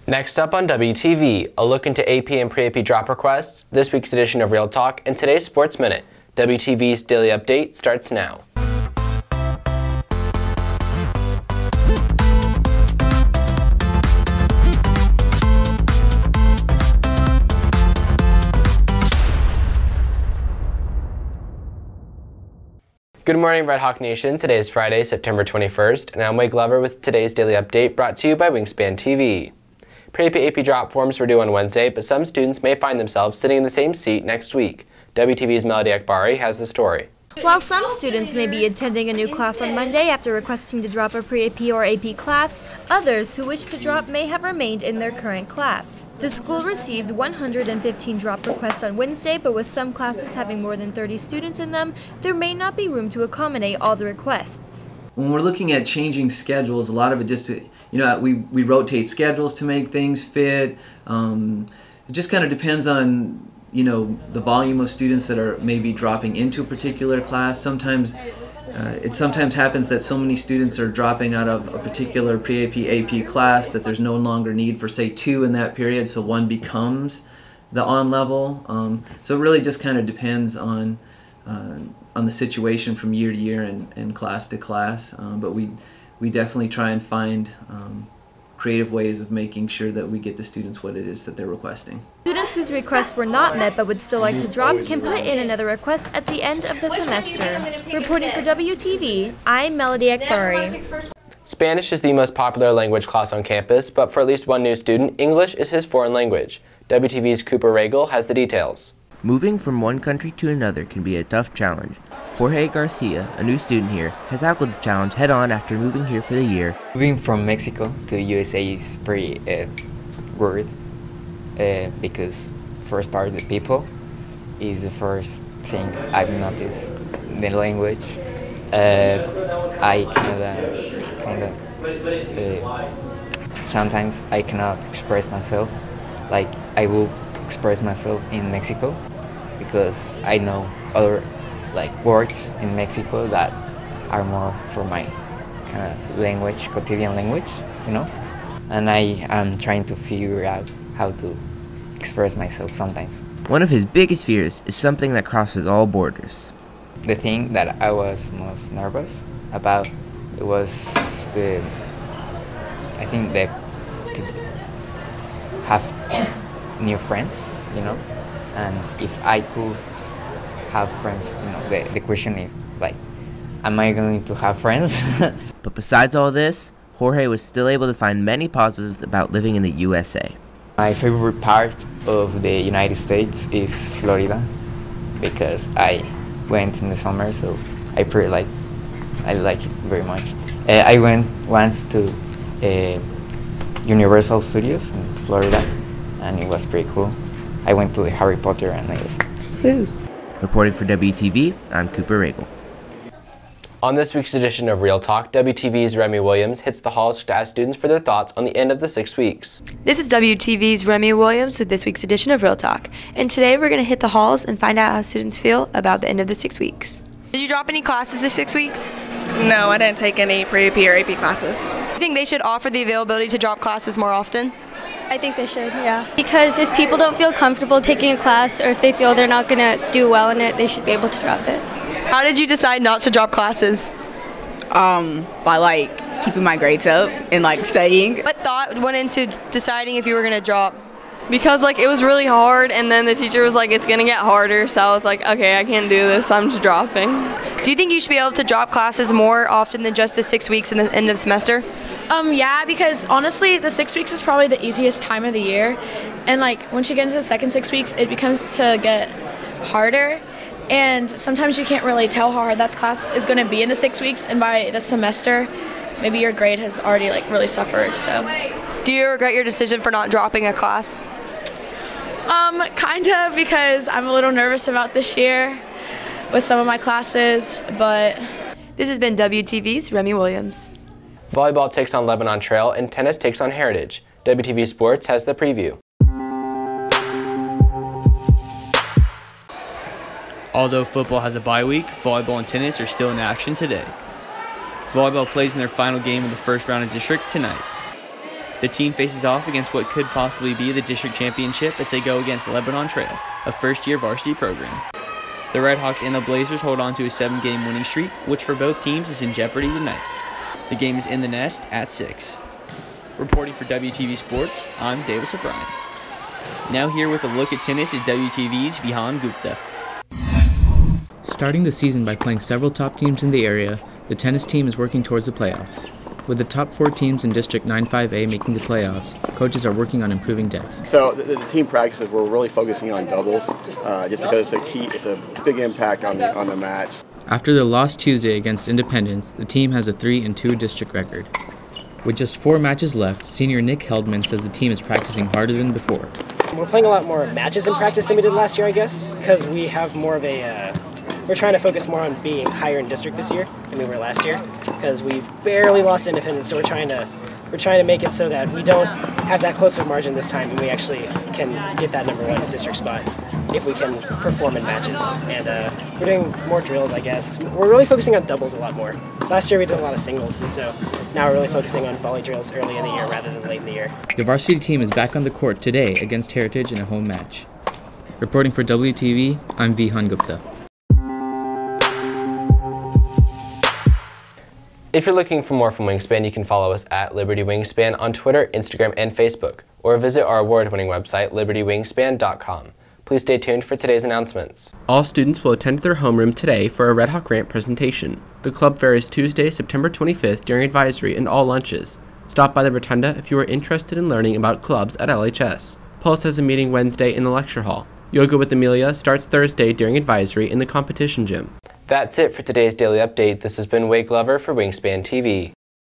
Next up on WTV, a look into AP and pre-AP drop requests, this week's edition of Real Talk, and today's Sports Minute. WTV's Daily Update starts now. Good morning, REDHAWK Nation. Today is Friday, September 21st, and I'm Wade Glover with today's Daily Update brought to you by Wingspan TV. Pre-AP AP drop forms were due on Wednesday, but some students may find themselves sitting in the same seat next week. WTV's Melody Akbari has the story. While some students may be attending a new class on Monday after requesting to drop a pre-AP or AP class, others who wish to drop may have remained in their current class. The school received 115 drop requests on Wednesday, but with some classes having more than 30 students in them, there may not be room to accommodate all the requests. When we're looking at changing schedules, a lot of it just, we rotate schedules to make things fit. It just kind of depends on the volume of students that are maybe dropping into a particular class. Sometimes it happens that so many students are dropping out of a particular pre-AP, AP class that there's no longer need for, say, two in that period, so one becomes the on-level. So it really just kind of depends on the situation from year to year and class to class. But we definitely try and find creative ways of making sure that we get the students what it is that they're requesting. Students whose requests were not met but would still like to drop can put in another request at the end of the semester. Reporting for WTV, I'm Melody Akbari. Spanish is the most popular language class on campus, but for at least one new student, English is his foreign language. WTV's Cooper Regal has the details. Moving from one country to another can be a tough challenge. Jorge Garcia, a new student here, has tackled the challenge head-on after moving here for the year. Moving from Mexico to USA is pretty weird because first part of the people is the first thing I've noticed. The language, I sometimes I cannot express myself like I will express myself in Mexico because I know other words in Mexico that are more for my kind of language, quotidian language, and I am trying to figure out how to express myself sometimes. One of his biggest fears is something that crosses all borders. The thing that I was most nervous about was to have new friends, and if I could have friends, the question is am I going to have friends? But besides all this, Jorge was still able to find many positives about living in the USA. My favorite part of the United States is Florida because I went in the summer, so I like it very much. I went once to Universal Studios in Florida, and it was pretty cool. I went to the Harry Potter, and I was woo. Reporting for WTV, I'm Cooper Regal. On this week's edition of Real Talk, WTV's Remy Williams hits the halls to ask students for their thoughts on the end of the 6 weeks. This is WTV's Remy Williams with this week's edition of Real Talk. And today we're going to hit the halls and find out how students feel about the end of the 6 weeks. Did you drop any classes this 6 weeks? No, I didn't take any pre-AP or AP classes. Do you think they should offer the availability to drop classes more often? I think they should, yeah. Because if people don't feel comfortable taking a class or if they feel they're not going to do well in it, they should be able to drop it. How did you decide not to drop classes? By keeping my grades up and studying. What thought went into deciding if you were going to drop? Because it was really hard, and then the teacher was like, it's going to get harder, so I was like, okay, I can't do this, I'm just dropping. Do you think you should be able to drop classes more often than just the 6 weeks in the end of semester? Yeah, because honestly, the 6 weeks is probably the easiest time of the year. And once you get into the second 6 weeks, it becomes to get harder. And sometimes you can't really tell how hard that class is going to be in the 6 weeks. And by the semester, maybe your grade has already really suffered. So, do you regret your decision for not dropping a class? Kind of, because I'm a little nervous about this year with some of my classes, but... This has been WTV's Remy Williams. Volleyball takes on Lebanon Trail and tennis takes on Heritage. WTV Sports has the preview. Although football has a bye week, volleyball and tennis are still in action today. Volleyball plays in their final game of the first round of district tonight. The team faces off against what could possibly be the district championship as they go against Lebanon Trail, a first-year varsity program. The Redhawks and the Blazers hold on to a 7-game winning streak, which for both teams is in jeopardy tonight. The game is in the Nest at 6. Reporting for WTV Sports, I'm Davis O'Brien. Now here with a look at tennis is WTV's Vihan Gupta. Starting the season by playing several top teams in the area, the tennis team is working towards the playoffs. With the top 4 teams in District 9-5A making the playoffs, coaches are working on improving depth. So the team practices, we're really focusing on doubles, just because it's a big impact on the match. After their loss Tuesday against Independence, the team has a 3-2 district record. With just 4 matches left, senior Nick Heldman says the team is practicing harder than before. We're playing a lot more matches in practice than we did last year, I guess, because we have more of a we're trying to focus more on being higher in district this year than we were last year, because we barely lost Independence, so we're trying to make it so that we don't have that close of a margin this time, and we actually can get that #1 district spot if we can perform in matches. And we're doing more drills, I guess. We're really focusing on doubles a lot more. Last year we did a lot of singles, and so now we're really focusing on volley drills early in the year rather than late in the year. The varsity team is back on the court today against Heritage in a home match. Reporting for WTV, I'm Vihan Gupta. If you're looking for more from Wingspan, you can follow us at Liberty Wingspan on Twitter, Instagram, and Facebook, or visit our award-winning website, libertywingspan.com. Please stay tuned for today's announcements. All students will attend their homeroom today for a REDHAWK RANT presentation. The club fair is Tuesday, September 25th during advisory and all lunches. Stop by the Rotunda if you are interested in learning about clubs at LHS. Pulse has a meeting Wednesday in the lecture hall. Yoga with Amelia starts Thursday during advisory in the competition gym. That's it for today's daily update. This has been Wade Glover for Wingspan TV.